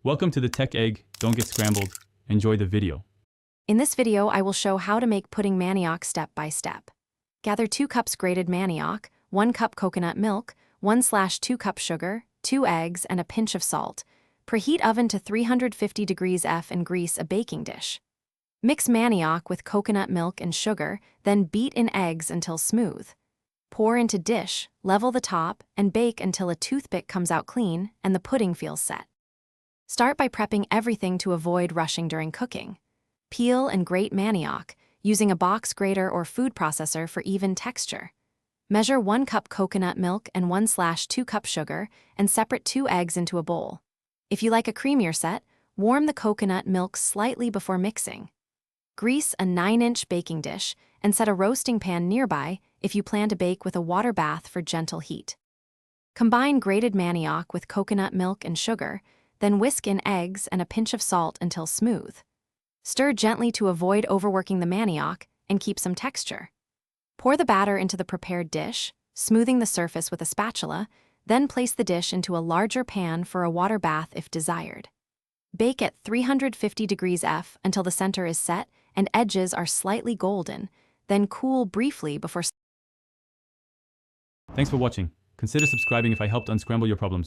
Welcome to the Tech Egg. Don't get scrambled. Enjoy the video. In this video, I will show how to make pudding manioc step by step. Gather 2 cups grated manioc, 1 cup coconut milk, 1/2 cup sugar, 2 eggs, and a pinch of salt. Preheat oven to 350 degrees F and grease a baking dish. Mix manioc with coconut milk and sugar, then beat in eggs until smooth. Pour into dish, level the top, and bake until a toothpick comes out clean and the pudding feels set. Start by prepping everything to avoid rushing during cooking. Peel and grate manioc, using a box grater or food processor for even texture. Measure 1 cup coconut milk and 1/2 cup sugar, and separate 2 eggs into a bowl. If you like a creamier set, warm the coconut milk slightly before mixing. Grease a 9-inch baking dish and set a roasting pan nearby if you plan to bake with a water bath for gentle heat. Combine grated manioc with coconut milk and sugar, then whisk in eggs and a pinch of salt until smooth. Stir gently to avoid overworking the manioc and keep some texture. Pour the batter into the prepared dish, smoothing the surface with a spatula, then place the dish into a larger pan for a water bath if desired. Bake at 350 degrees F until the center is set and edges are slightly golden, then cool briefly before. Thanks for watching. Consider subscribing if I helped unscramble your problems.